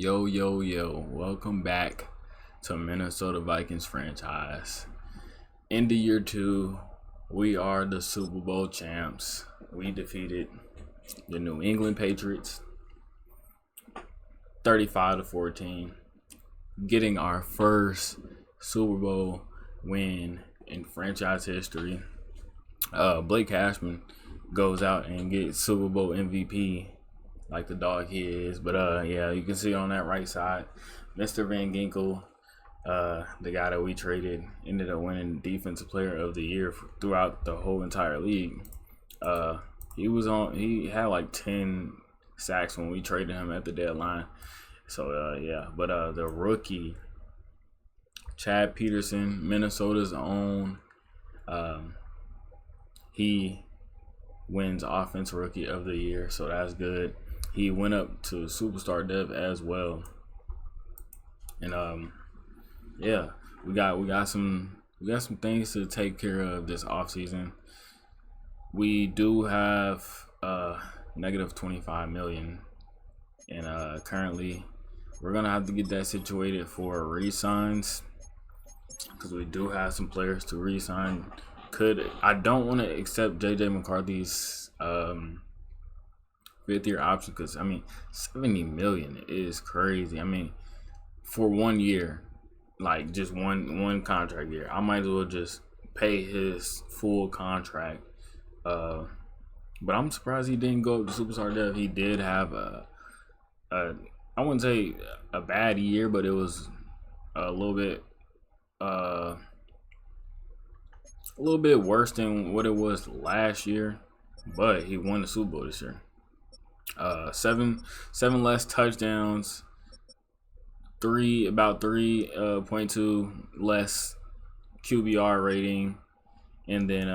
Yo, yo, yo, welcome back to Minnesota Vikings franchise. Into year two, we are the Super Bowl champs. We defeated the New England Patriots 35-14, getting our first Super Bowl win in franchise history. Blake Cashman goes out and gets Super Bowl MVP like the dog he is. But yeah, you can see on that right side, Mr. Van Ginkel, the guy that we traded, ended up winning Defensive Player of the Year throughout the whole entire league. He had like 10 sacks when we traded him at the deadline. So yeah, but the rookie Chad Peterson, Minnesota's own, he wins Offensive Rookie of the Year, so that's good. He went up to Superstar Dev as well, and yeah, we got some things to take care of this offseason. We do have negative 25 million, and currently we're gonna have to get that situated for re-signs because we do have some players to re-sign. I don't want to accept JJ McCarthy's 5th-year option because, I mean, 70 million is crazy. I mean, for 1 year, like just one contract year, I might as well just pay his full contract. But I'm surprised he didn't go up to Superstar Dev. He did have I wouldn't say a bad year, but it was a little bit worse than what it was last year. But he won the Super Bowl this year. Seven less touchdowns, about 3.2 less QBR rating, and then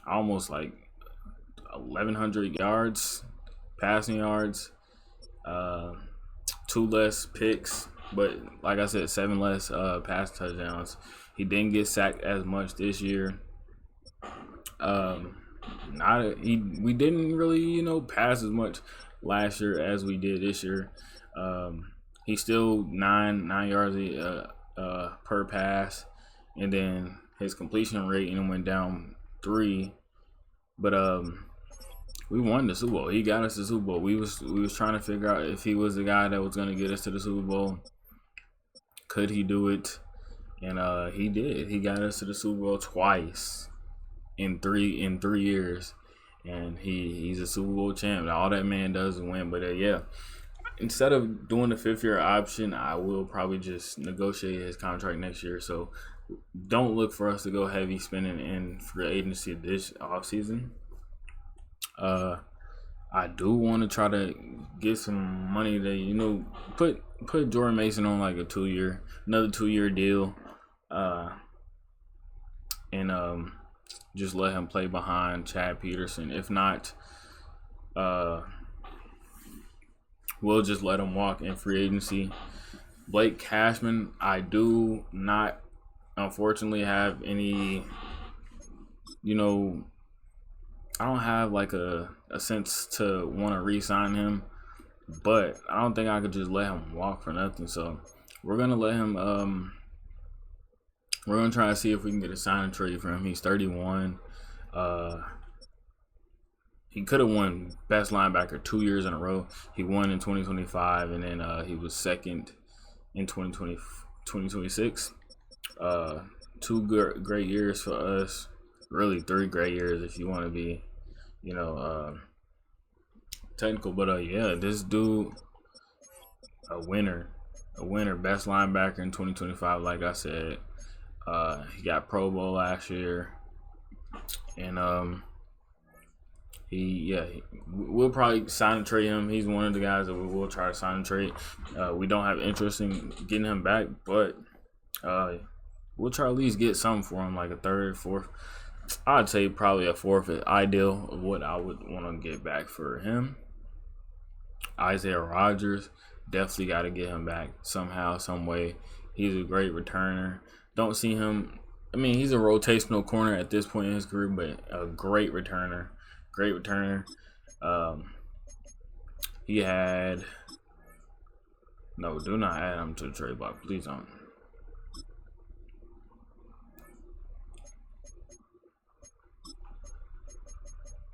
almost like 1,100 yards, passing yards, 2 less picks, but like I said, 7 less pass touchdowns. He didn't get sacked as much this year. We didn't really, pass as much last year as we did this year. He's still 9 yards per pass, and then his completion rate went down 3. But we won the Super Bowl. He got us the Super Bowl. We was trying to figure out if he was the guy that was going to get us to the Super Bowl. Could he do it? And he did. He got us to the Super Bowl twice in three years, and he's a Super Bowl champ. All that man does is win. But yeah, instead of doing the 5th-year option, I will probably just negotiate his contract next year. So don't look for us to go heavy spending in free agency this offseason. I do want to try to get some money to put Jordan Mason on like another 2-year deal, and just let him play behind Chad Peterson. If not, we'll just let him walk in free agency. Blake Cashman, I do not unfortunately have any, I don't have like a sense to want to re-sign him, but I don't think I could just let him walk for nothing. So we're gonna let him. We're gonna try to see if we can get a sign and trade for him. He's 31. He could have won best linebacker 2 years in a row. He won in 2025, and then he was second in 2026. 2 great years for us. Really 3 great years if you want to be, technical. But yeah, this dude, a winner, best linebacker in 2025. Like I said, he got Pro Bowl last year, and we'll probably sign and trade him. He's one of the guys that we will try to sign and trade. We don't have interest in getting him back, but we'll try to at least get something for him, like a 3rd, 4th. I'd say probably a 4th is ideal of what I would want to get back for him. Isaiah Rodgers, definitely got to get him back somehow, some way. He's a great returner. Don't see him. I mean, he's a rotational corner at this point in his career, but a great returner. He had No, do not add him to the trade block. Please don't.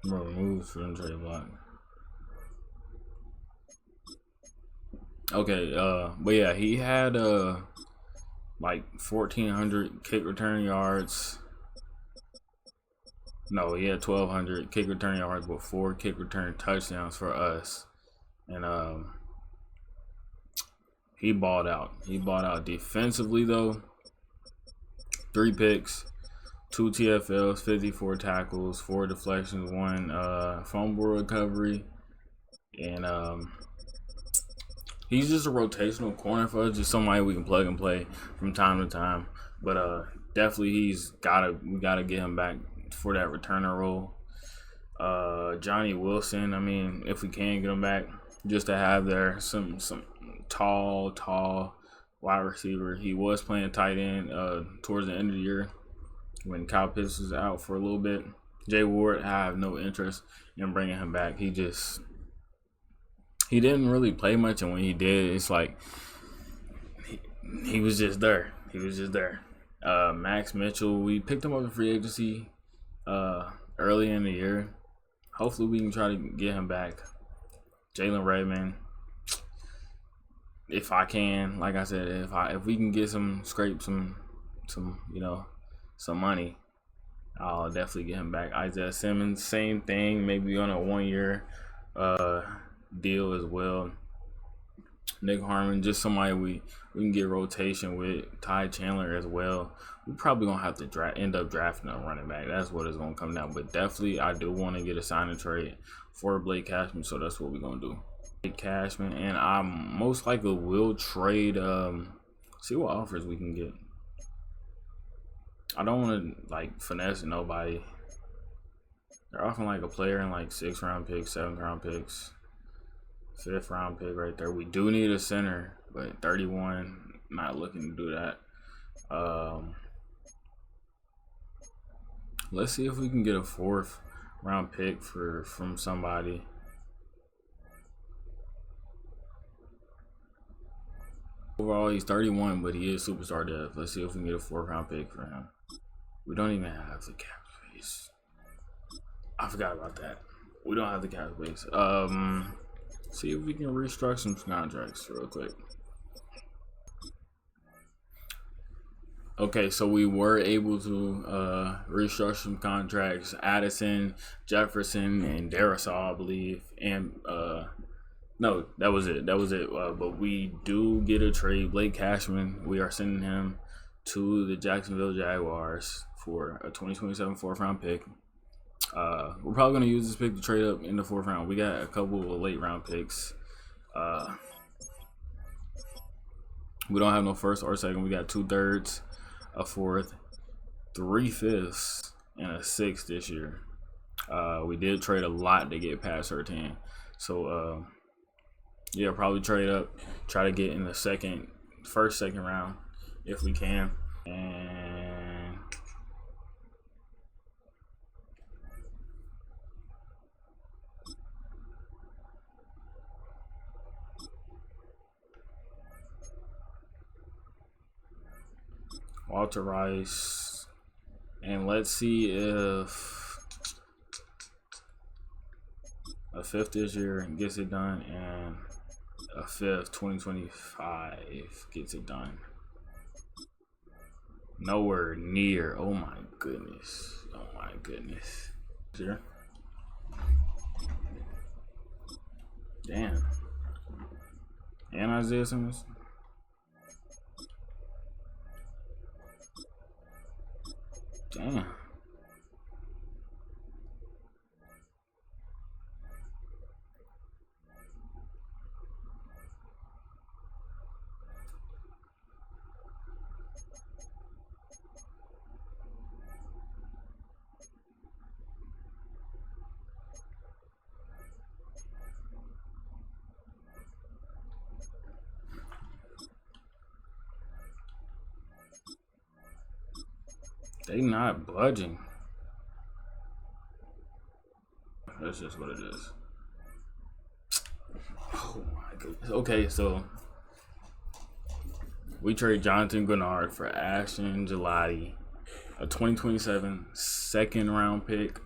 Remove from the trade block. Okay, but yeah, he had like 1,400 kick return yards. No, he had 1,200 kick return yards with 4 kick return touchdowns for us, and he balled out. He balled out defensively though. 3 picks, 2 TFLs, 54 tackles, 4 deflections, 1 fumble recovery, and he's just a rotational corner for us, just somebody we can plug and play from time to time. But definitely we gotta get him back for that returner role. Johnny Wilson, I mean, if we can get him back, just to have there some tall wide receiver. He was playing tight end towards the end of the year when Kyle Pitts was out for a little bit. Jay Ward, I have no interest in bringing him back. He didn't really play much, and when he did, it's like he was just there. He was just there. Max Mitchell, we picked him up in free agency early in the year. Hopefully we can try to get him back. Jalen Redmond, if I can, like I said, if we can get some money, I'll definitely get him back. Isaiah Simmons, same thing, maybe on a 1-year deal as well. Nick Harmon, just somebody we can get rotation with. Ty Chandler as well. We probably gonna have to end up drafting a running back. That's what it's gonna come down. But definitely, I do want to get a sign and trade for Blake Cashman, so that's what we're gonna do. Blake Cashman, and I most likely will trade. See what offers we can get. I don't want to like finesse nobody. They're offering like a player in like 6th round picks, 7th round picks, 5th round pick right there. We do need a center, but 31, not looking to do that. Let's see if we can get a 4th round pick from somebody. Overall, he's 31, but he is superstar depth. Let's see if we can get a 4th round pick for him. We don't even have the cap space. I forgot about that. We don't have the cap space. See if we can restructure some contracts real quick. Okay, so we were able to restructure some contracts. Addison, Jefferson, and Darrisaw, I believe. And no, that was it. But we do get a trade. Blake Cashman, we are sending him to the Jacksonville Jaguars for a 2027 4th round pick. We're probably going to use this pick to trade up in the 4th round. We got a couple of late round picks. We don't have no 1st or 2nd. We got 2 3rds, a 4th, 3 5ths, and a 6th this year. We did trade a lot to get past 13. So, yeah, probably trade up, try to get in the 1st, 2nd round if we can. And Walter Rice, and let's see if a 5th this year gets it done, and a 5th 2025 gets it done. Nowhere near. Oh my goodness. Oh my goodness. Here. Damn. And Isaiah Simmons. Damn. They not budging. That's just what it is. Oh my goodness. Okay, so We trade Jonathan Grenard for Ashton Gelati, a 2027 second round pick,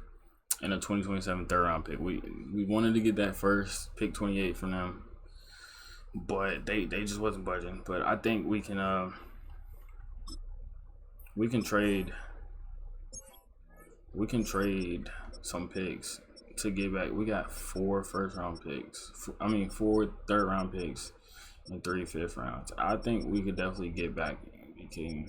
and a 2027 third round pick. We wanted to get that first pick 28 from them, but they just wasn't budging. But I think we can trade some picks to get back. We got 4 first round picks. 4 third round picks and 3 fifth rounds. I think we could definitely get back. We can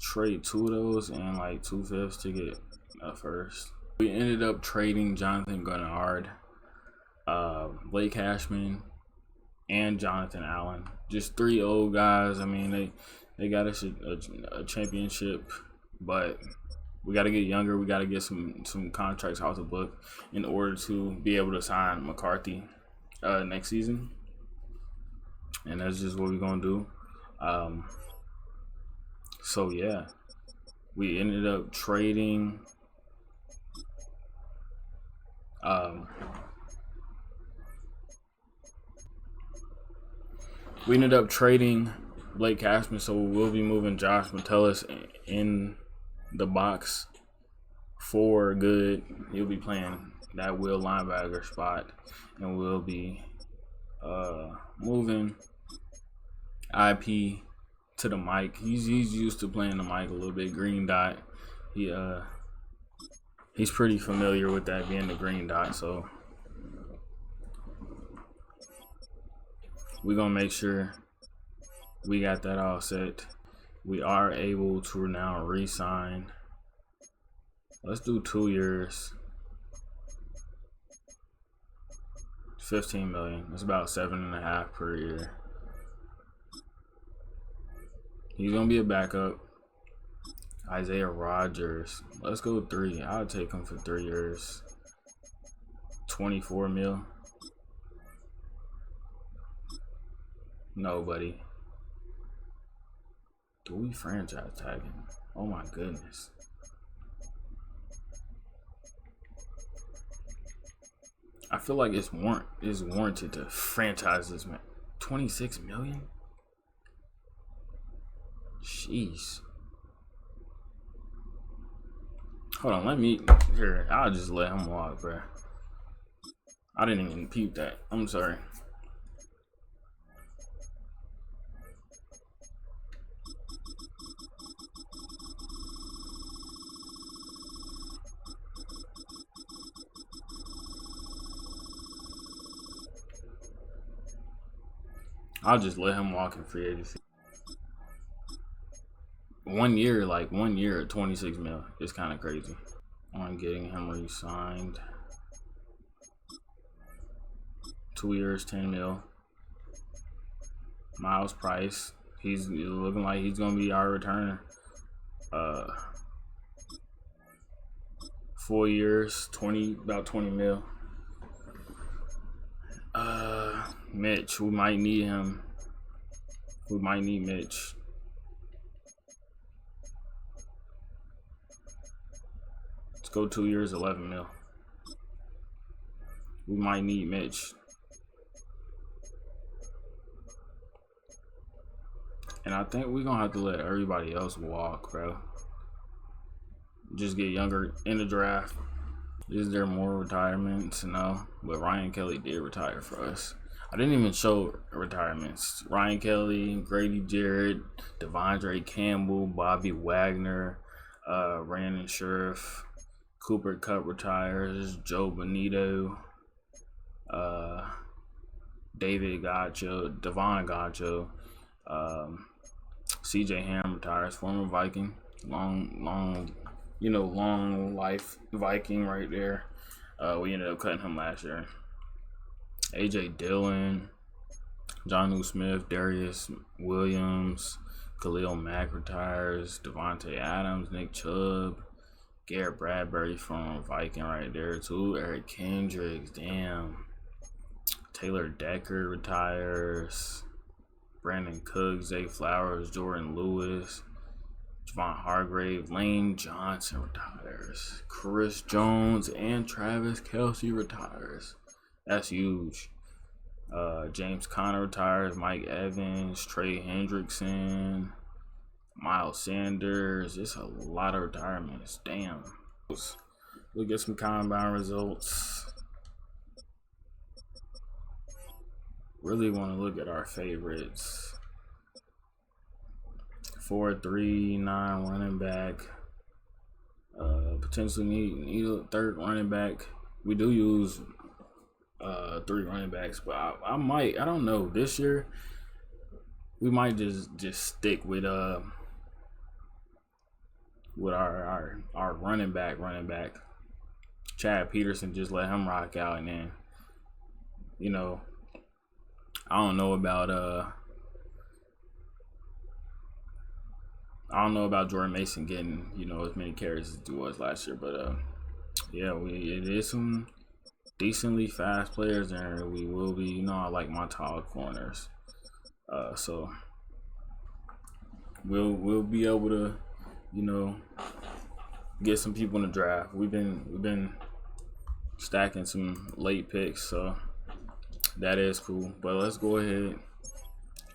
trade 2 of those and like 2 fifths to get a first. We ended up trading Jonathan Grenard, Blake Cashman, and Jonathan Allen. Just 3 old guys. I mean, they got us a championship, but we got to get younger. We got to get some contracts off the book in order to be able to sign McCarthy next season. And that's just what we're going to do. So, yeah. We ended up trading Blake Cashman, so we'll be moving Josh Metellus in the box for good. He'll be playing that will linebacker spot, and we'll be moving IP to the mic. He's used to playing the mic a little bit. Green dot. He's pretty familiar with that being the green dot, so we're gonna make sure we got that all set. We are able to now re-sign. Let's do 2 years, $15 million. It's about 7.5 per year. He's gonna be a backup. Isaiah Rodgers. Let's go 3. I'll take him for 3 years. 24 mil. No, buddy. Do we franchise tag him? Oh my goodness. I feel like it's warranted to franchise this man. 26 million? Jeez. Hold on, I'll just let him walk, bro. I didn't even peep that. I'm sorry. I'll just let him walk in free agency. 1 year at 26 mil. It's kind of crazy. I'm getting him re-signed. 2 years, 10 mil. Miles Price. He's looking like he's gonna be our returner. 4 years, about 20 mil. Mitch, we might need him. We might need Mitch. Let's go 2 years, 11 mil. We might need Mitch. And I think we're gonna have to let everybody else walk, bro. Just get younger in the draft. Is there more retirements? No, but Ryan Kelly did retire for us. I didn't even show retirements. Ryan Kelly, Grady Jarrett, Devondre Campbell, Bobby Wagner, Brandon Scherf, Cooper Kupp retires, Joe Bonito, David Gacho, Devon Gacho, CJ Ham retires, former Viking, long life Viking right there. We ended up cutting him last year. AJ Dillon, Jonnu Smith, Darius Williams, Khalil Mack retires, Devontae Adams, Nick Chubb, Garrett Bradbury from Viking right there too. Eric Kendricks, damn. Taylor Decker retires. Brandon Cook, Zay Flowers, Jordan Lewis, Javon Hargrave, Lane Johnson retires. Chris Jones and Travis Kelce retires. That's huge. James Conner retires. Mike Evans, Trey Hendrickson, Miles Sanders. Just a lot of retirements. Damn. We'll get some combine results. Really want to look at our favorites. 4-3-9 running back. Potentially need a third running back. We do use 3 running backs, but I don't know. This year we might just stick with our running back. Chad Peterson, just let him rock out, and then I don't know about Jordan Mason getting as many carries as he was last year, but yeah, it is some decently fast players there. We will be, I like my tall corners, so we'll be able to get some people in the draft. We've been stacking some late picks, so that is cool. But let's go ahead,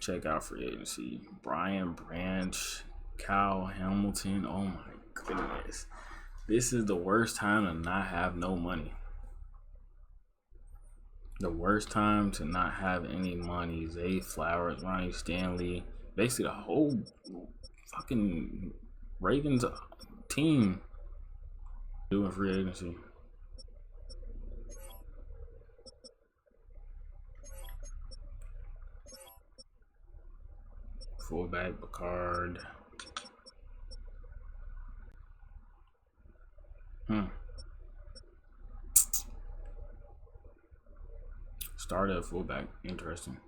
check out free agency. Brian Branch, Kyle Hamilton. Oh my goodness, this is the worst time to not have no money. The worst time to not have any money. Zay Flowers, Ronnie Stanley, basically the whole fucking Ravens team doing free agency. Fullback Picard. Started at fullback. Interesting.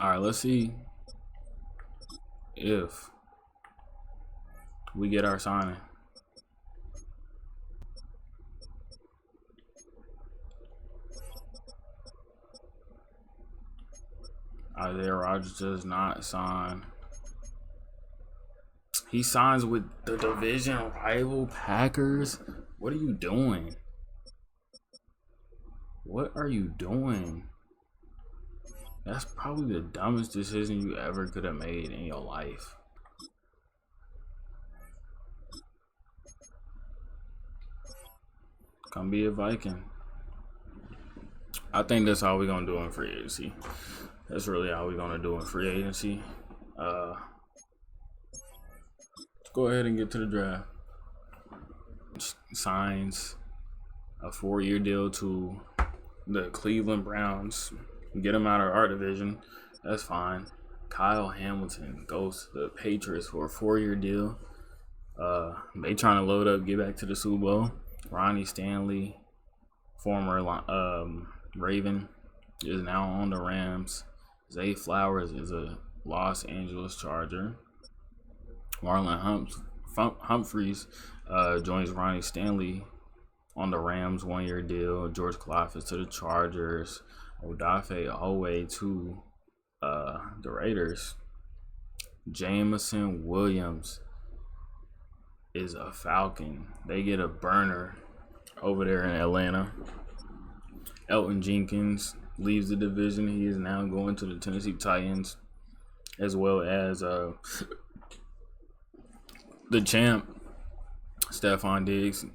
All right, let's see if we get our signing. Isaiah Rodgers does not sign. He signs with the division rival Packers. What are you doing? What are you doing? That's probably the dumbest decision you ever could have made in your life. Come be a Viking. I think that's how we're gonna do in free agency. That's really how we're gonna do in free agency. Let's go ahead and get to the draft. Signs a 4-year deal to the Cleveland Browns. Get him out of our division. That's fine. Kyle Hamilton goes to the Patriots for a 4-year deal. They trying to load up, get back to the Super Bowl. Ronnie Stanley, former Raven, is now on the Rams. Zay Flowers is a Los Angeles Charger. Marlon Humphreys joins Ronnie Stanley on the Rams 1-year deal. George Kalafis to the Chargers. Odafe Owe to the Raiders. Jameson Williams is a Falcon. They get a burner over there in Atlanta. Elton Jenkins leaves the division. He is now going to the Tennessee Titans, as well as the champ, Stephon Diggs.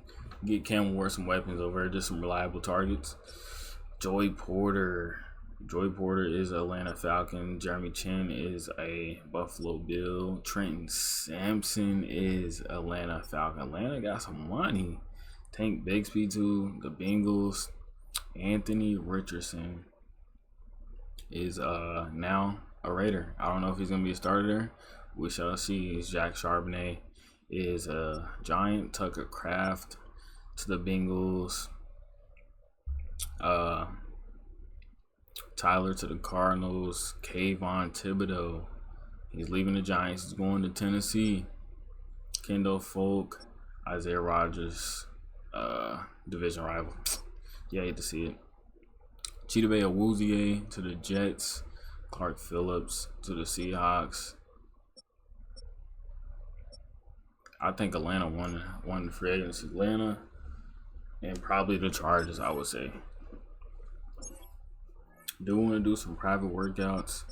Get Cam Ward some weapons over there, just some reliable targets. Joey Porter is Atlanta Falcon. Jeremy Chin is a Buffalo Bill. Trenton Sampson is Atlanta Falcon. Atlanta got some money. Tank Bigsby to the Bengals. Anthony Richardson is now a Raider. I don't know if he's gonna be a starter there. We shall see. Jack Charbonnet is a Giant. Tucker Kraft to the Bengals. Tyler to the Cardinals. Kayvon Thibodeau, he's leaving the Giants. He's going to Tennessee. Kendall Folk, Isaiah Rodgers, division rival. Yeah, I hate to see it. Chidobe Awuzie to the Jets. Clark Phillips to the Seahawks. I think Atlanta won the free agency. Atlanta and probably the Chargers, I would say. Do want to do some private workouts.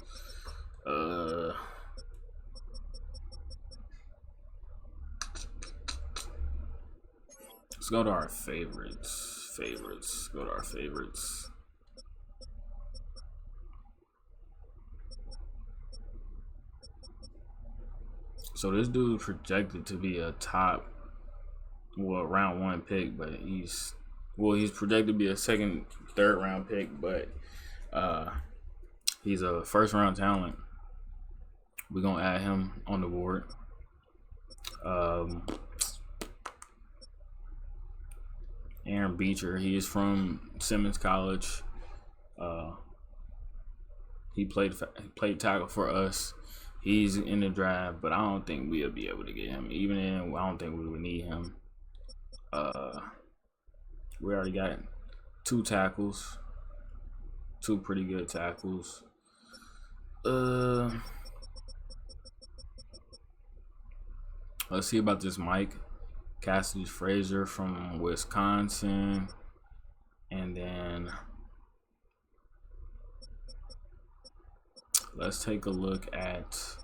Let's go to our favorites. Go to our favorites. So this dude projected to be a top, round 1 pick, but he's projected to be a second, third round pick, but he's a first round talent. We're gonna add him on the board. Aaron Beecher, he is from Simmons College. He played tackle for us. He's in the draft, but I don't think we'll be able to get him. Even then, I don't think we would need him. We already got 2 tackles, 2 pretty good tackles. Let's see about this Mike Cassidy Frazier from Wisconsin, and then let's take a look at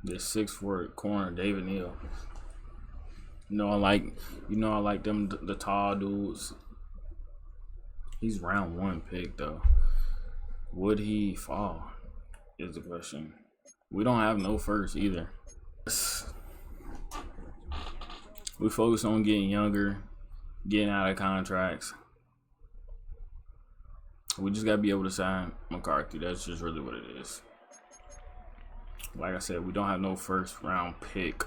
this 6'4" corner, David Neal. I like them the tall dudes. He's round 1 pick though. Would he fall? Is the question. We don't have no first either. We focus on getting younger, getting out of contracts. We just gotta be able to sign McCarthy. That's just really what it is. Like I said, we don't have no first round pick.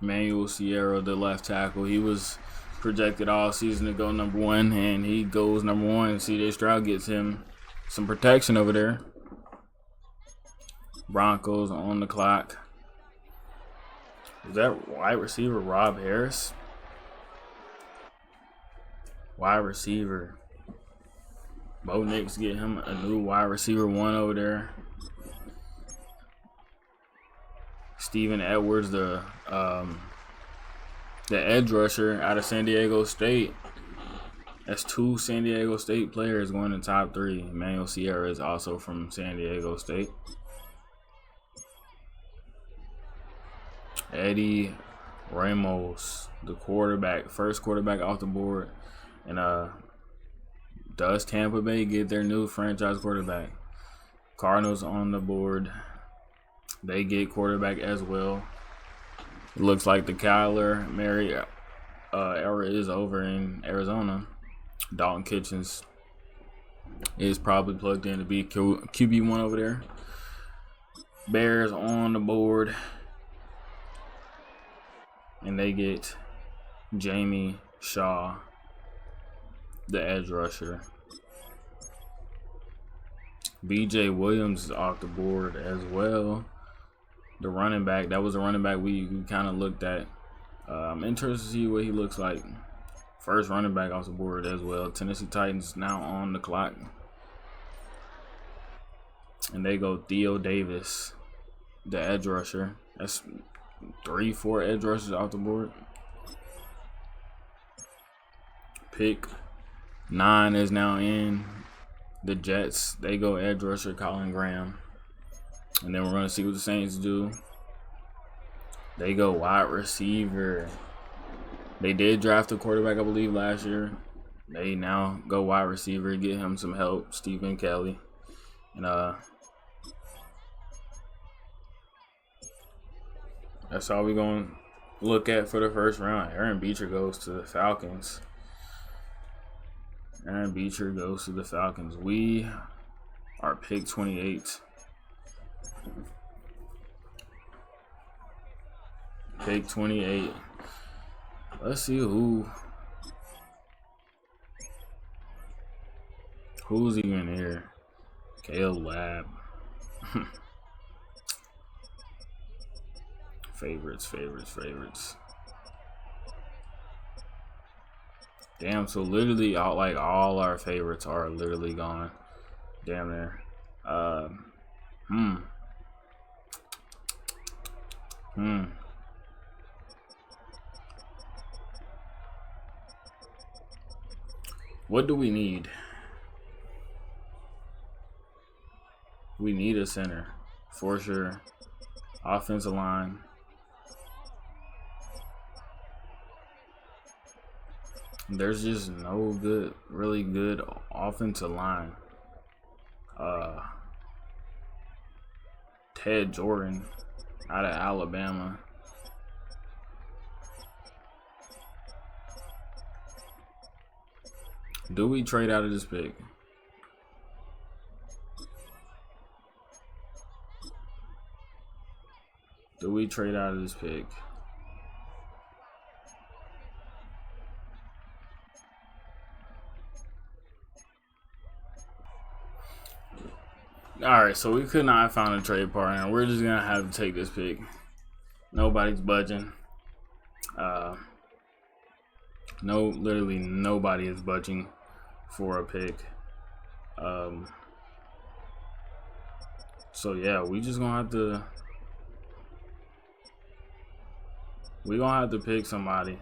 Manuel Sierra, the left tackle, he was projected all season to go number 1, and he goes number 1. CJ Stroud gets him some protection over there. Broncos on the clock. Is that wide receiver Rob Harris? Wide receiver. Bo Nix get him a new wide receiver 1 over there. Steven Edwards, the edge rusher out of San Diego State. That's 2 San Diego State players going in the top 3. Emmanuel Sierra is also from San Diego State. Eddie Ramos, the quarterback, first quarterback off the board. And does Tampa Bay get their new franchise quarterback? Cardinals on the board. They get quarterback as well. It looks like the Kyler Murray era is over in Arizona. Dalton Kitchens is probably plugged in to be QB1 over there. Bears on the board. And they get Jamie Shaw, the edge rusher. BJ Williams is off the board as well. The running back, that was a running back we kind of looked at. I'm interested to see what he looks like. First running back off the board as well. Tennessee Titans now on the clock. And they go Theo Davis, the edge rusher. That's 3-4 edge rushers off the board. Pick 9 is now in. The Jets, they go edge rusher Colin Graham. And then we're going to see what the Saints do. They go wide receiver. They did draft a quarterback, I believe, last year. They now go wide receiver, get him some help, Stephen Kelly. And that's all we're going to look at for the first round. Aaron Beecher goes to the Falcons. We are pick 28. Pick 28. Let's see who's even here. Caleb Lab. Favorites. Damn, so literally all our favorites are literally gone. Damn there. Hmm. What do we need? We need a center for sure. Offensive line. There's just no really good offensive line. Ted Jordan out of Alabama. Do we trade out of this pick? Do we trade out of this pick? Alright, so we could not find a trade partner. We're just gonna have to take this pick. Nobody's budging. Literally nobody is budging for a pick. So yeah, we just gonna have to. We gonna have to pick somebody.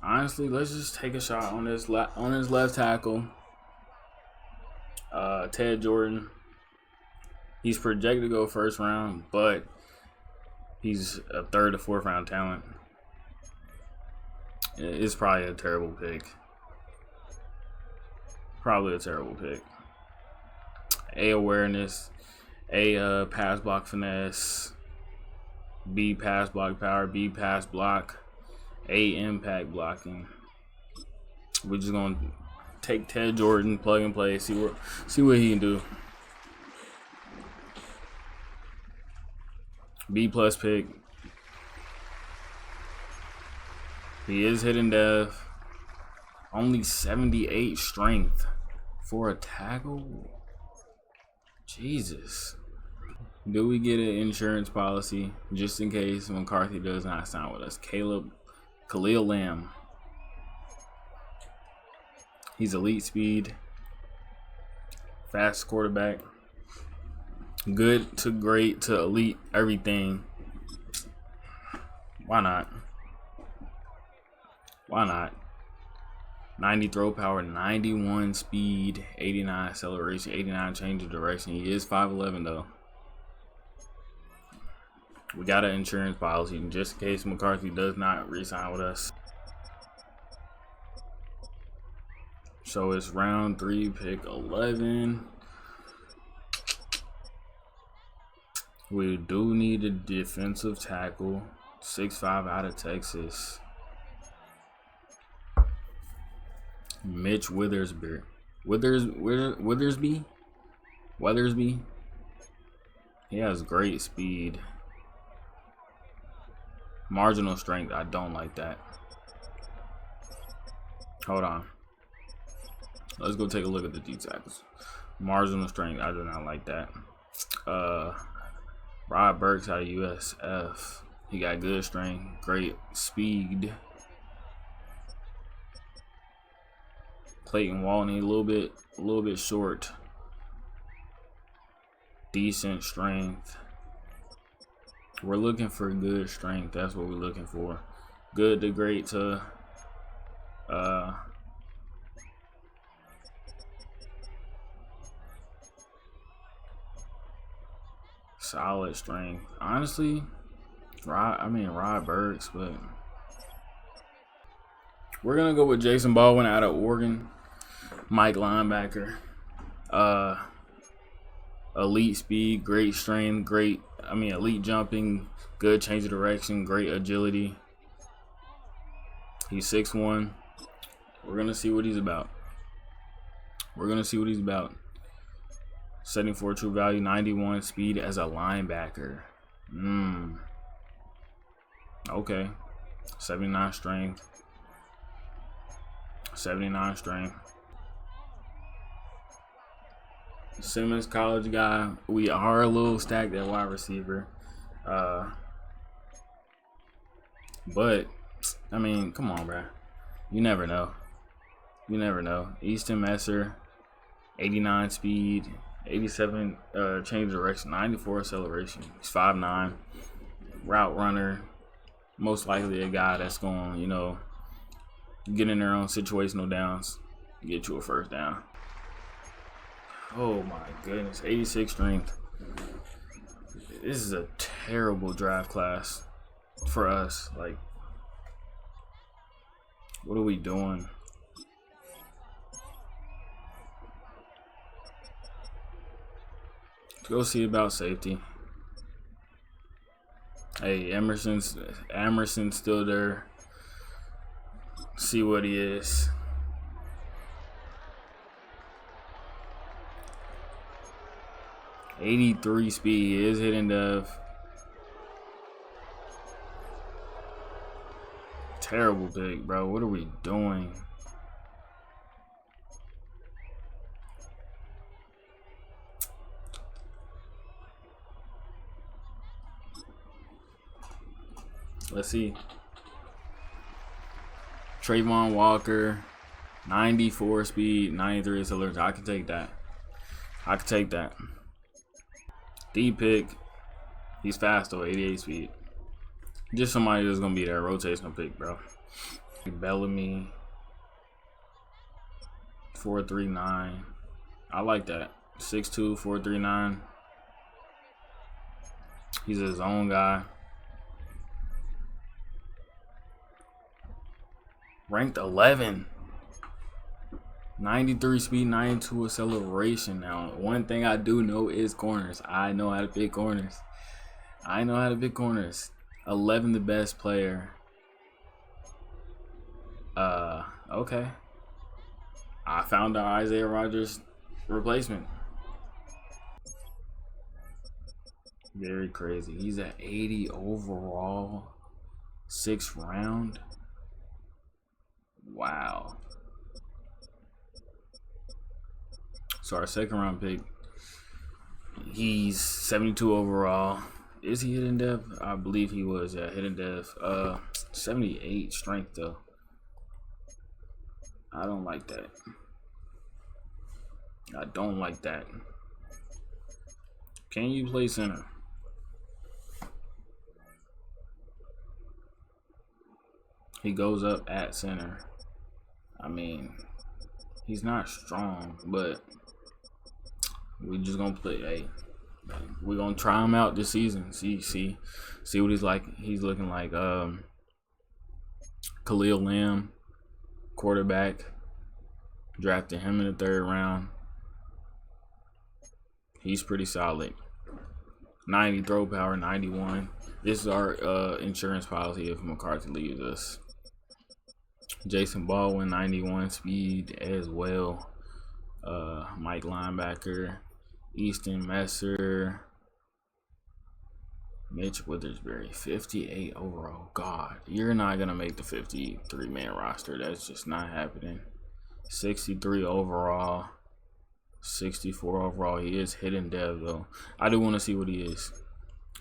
Honestly, let's just take a shot on this left tackle. Ted Jordan. He's projected to go first round, but he's a third to fourth round talent. It's probably a terrible pick. Probably a terrible pick. A, awareness. A, pass block finesse. B, pass block power. B, pass block. A, impact blocking. We're just gonna take Ted Jordan, plug and play, see what he can do. B plus pick. He is hitting dev. Only 78 strength for a tackle. Jesus. Do we get an insurance policy just in case McCarthy does not sign with us? Khalil Lamb. He's elite speed, fast quarterback, good to great to elite everything. Why not? Why not? 90 throw power, 91 speed, 89 acceleration, 89 change of direction. He is 5'11" though. We got an insurance policy just in case McCarthy does not re-sign with us. So it's round 3, pick 11. We do need a defensive tackle. 6'5" out of Texas. Mitch Withersby. Withersby? He has great speed. Marginal strength, I don't like that. Hold on. Let's go take a look at the D tackles. Marginal strength, I do not like that. Rod Burks out of USF. He got good strength, great speed. Clayton Walney, a little bit short. Decent strength. We're looking for good strength. That's what we're looking for. Good to great to solid strength. Honestly, Rod Burks, but we're gonna go with Jason Baldwin out of Oregon. Mike linebacker. Elite speed, great strength, elite jumping, good change of direction, great agility. He's 6'1". We're gonna see what he's about. Setting for true value, 91 speed as a linebacker. Okay. 79 strength. Simmons, college guy. We are a little stacked at wide receiver. Uh, but I mean, come on, bro. You never know. You never know. Easton Messer, 89 speed, 87 change direction, 94 acceleration. He's 5'9", route runner. Most likely a guy that's going, get in there on situational downs, get you a first down. Oh my goodness, 86 strength. This is a terrible draft class for us. Like, what are we doing? Let's go see about safety. Hey, Emerson's still there. See what he is. '83 speed. He is hitting dev. Terrible pick, bro. What are we doing? Let's see. Trayvon Walker, 94 speed, 93 acceleration. I can take that. I can take that. D pick. He's fast though, 88 speed. Just somebody that's gonna be that rotational pick, bro. Bellamy, 439. I like that. 6'2", 439. He's his own guy. Ranked 11. 93 speed, 92 acceleration. Now, one thing I do know is corners. I know how to pick corners. 11, the best player. Okay. I found our Isaiah Rodgers replacement. Very crazy. He's at 80 overall, 6th round. Wow. So our 2nd round pick, he's 72 overall. Is he hidden dev? I believe he was. Yeah, hidden dev. 78 strength though. I don't like that. I don't like that. Can you play center? He goes up at center. I mean, he's not strong, but we just gonna play. Hey, we're gonna try him out this season. See what he's like. He's looking like Khalil Lamb, quarterback. Drafted him in the 3rd round. He's pretty solid. 90 throw power, 91. This is our insurance policy if McCarthy leaves us. Jason Baldwin, 91 speed as well. Mike linebacker. Easton Messer. Mitch Witherspoon, 58 overall. God, you're not going to make the 53-man roster. That's just not happening. 63 overall. 64 overall. He is hidden dev, though. I do want to see what he is.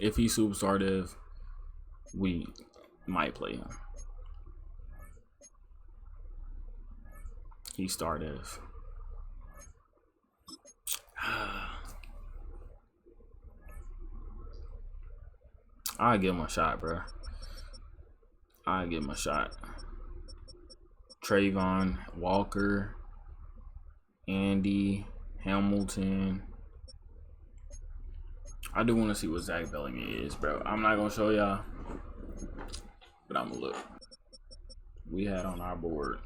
If he's superstar dev, we might play him. He's star dev. I'll give him a shot, bro. I'll give him a shot. Trayvon Walker, Andy Hamilton. I do want to see what Zach Bellamy is, bro. I'm not gonna show y'all, but I'm gonna look. We had on our board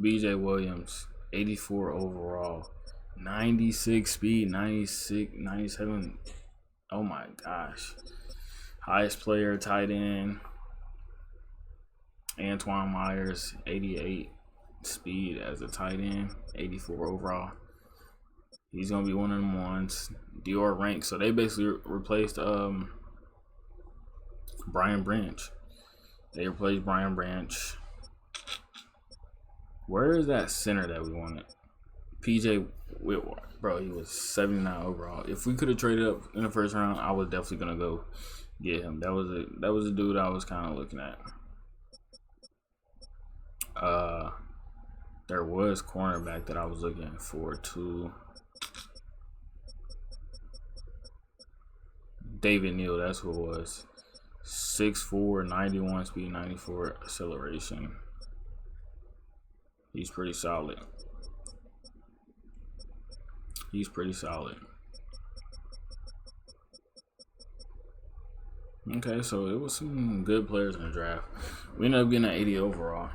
BJ Williams, 84 overall, 96 speed, 96, 97. Oh my gosh. Highest player, tight end. Antoine Myers, 88 speed as a tight end, 84 overall. He's gonna be one of them ones. Dior rank. So they basically replaced Brian Branch. They replaced Brian Branch. Where is that center that we wanted? PJ Whitworth, bro, he was 79 overall. If we could have traded up in the first round, I was definitely gonna go get him. That was a dude I was kind of looking at. Uh, there was cornerback that I was looking for too. David Neal, that's who it was. 6'4", 91 speed, 94 acceleration. He's pretty solid. He's pretty solid. Okay, so it was some good players in the draft. We ended up getting an 80 overall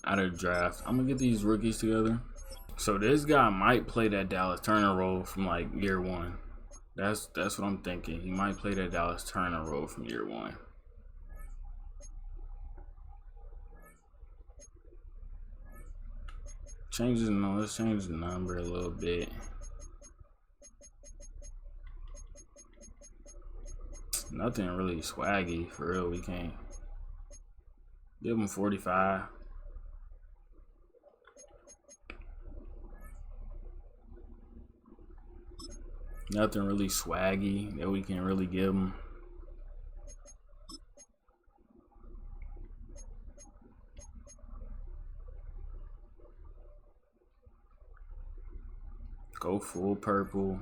out of the draft. I'm gonna get these rookies together. So this guy might play that Dallas Turner role from like year one. That's what I'm thinking. He might play that Dallas Turner role from year one. Let's change the number a little bit. Nothing really swaggy for real. We can't give him 45. Nothing really swaggy that we can really give him. Go full purple.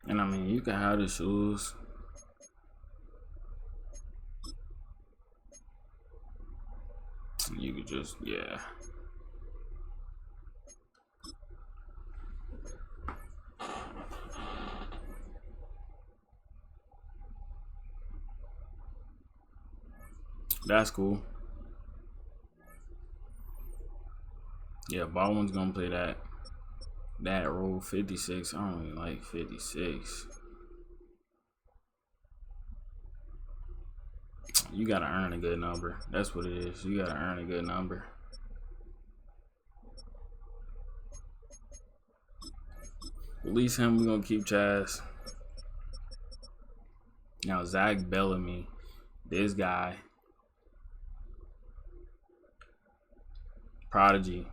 And I mean, you can have the shoes. You could just, yeah. That's cool. Yeah, Baldwin's gonna play that role. 56. I don't even like 56. You gotta earn a good number. That's what it is. You gotta earn a good number. Release him. We're gonna keep Chaz. Now Zach Bellamy, this guy, prodigy.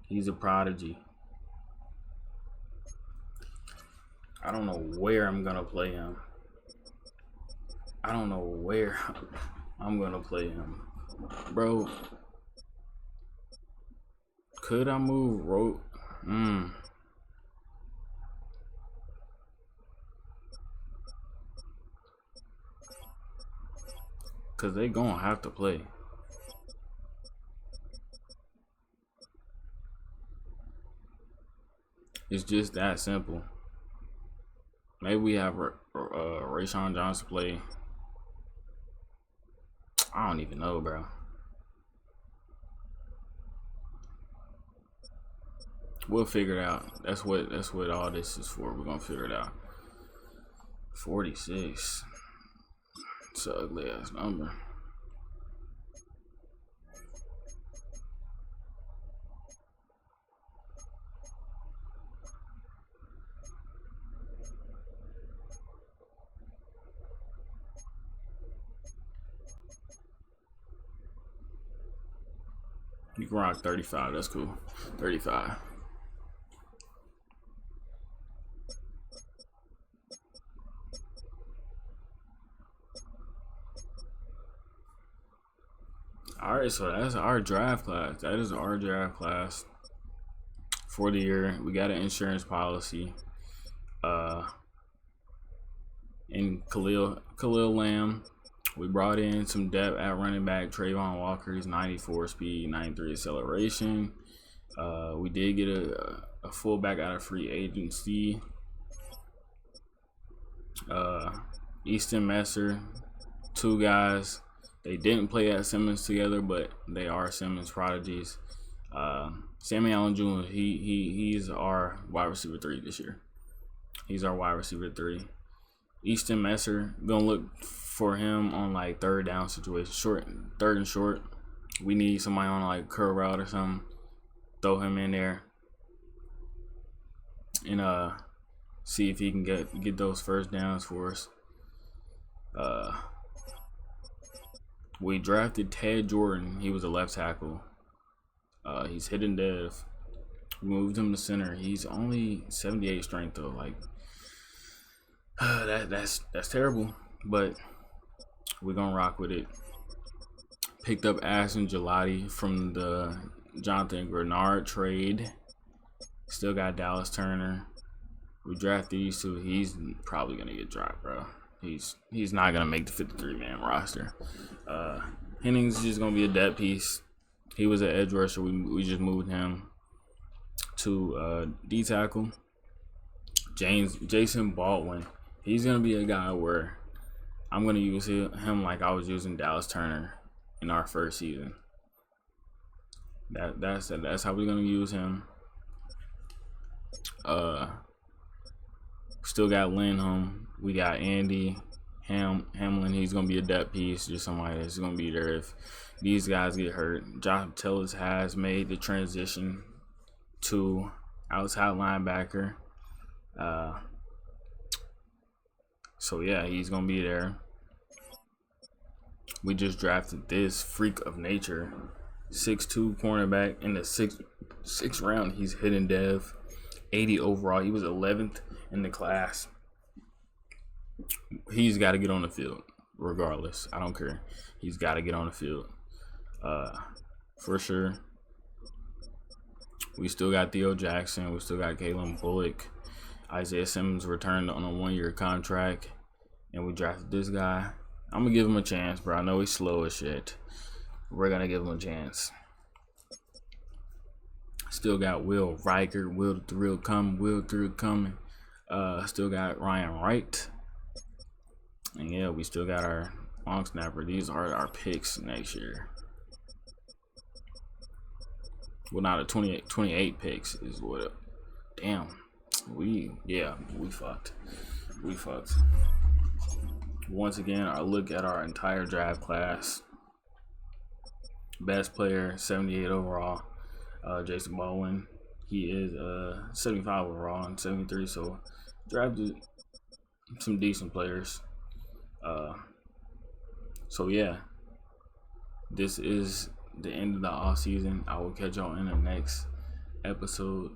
He's a prodigy. I don't know where I'm gonna play him. I don't know where I'm gonna play him, bro. Could I move rope? Cause they gonna have to play. It's just that simple. Maybe we have Rayshawn Johnson play. I don't even know, bro. We'll figure it out. That's what all this is for. We're gonna figure it out. 46. It's an ugly ass number. You can rock 35. That's cool. 35. All right, so that's our draft class. That is our draft class for the year. We got an insurance policy. In Khalil Lamb, we brought in some depth at running back. Trayvon Walker's 94 speed, 93 acceleration. We did get a fullback out of free agency. Easton Messer, two guys. They didn't play at Simmons together, but they are Simmons prodigies. Sammy Allen Jr. He's our wide receiver 3 this year. He's our wide receiver 3. Easton Messer, gonna look for him on like third down situation, third and short. We need somebody on like curl route or something. Throw him in there and see if he can get those first downs for us. Uh, we drafted Ted Jordan. He was a left tackle. He's hidden dev. We moved him to center. He's only 78 strength though. Like that's terrible. But we're gonna rock with it. Picked up Ashton Gelati from the Jonathan Grenard trade. Still got Dallas Turner. We drafted these two. He's probably gonna get dropped, bro. He's not gonna make the 53-man roster. Hennings is just gonna be a depth piece. He was an edge rusher. We just moved him to D tackle. Jason Baldwin. He's gonna be a guy where I'm gonna use him like I was using Dallas Turner in our first season. That's how we're gonna use him. Still got Lindholm. We got Andy Hamlin. He's gonna be a depth piece, just somebody that's gonna be there if these guys get hurt. Josh Tellers has made the transition to outside linebacker. So yeah, he's gonna be there. We just drafted this freak of nature, 6'2" cornerback in the sixth round. He's hidden dev, 80 overall. He was 11th in the class. He's got to get on the field, regardless. I don't care. He's got to get on the field, for sure. We still got Theo Jackson. We still got Kalen Bullock. Isaiah Simmons returned on a 1-year contract, and we drafted this guy. I'm gonna give him a chance, bro. I know he's slow as shit. We're gonna give him a chance. Still got Will Riker, Will Thrill coming. Still got Ryan Wright. And yeah, we still got our long snapper. These are our picks next year. Well, not a 28 picks is what. Damn. We fucked. We fucked. Once again, I look at our entire draft class. Best player, 78 overall. Jason Baldwin. He is 75 overall and 73. So drafted some decent players. So yeah, this is the end of the off season. I will catch y'all in the next episode.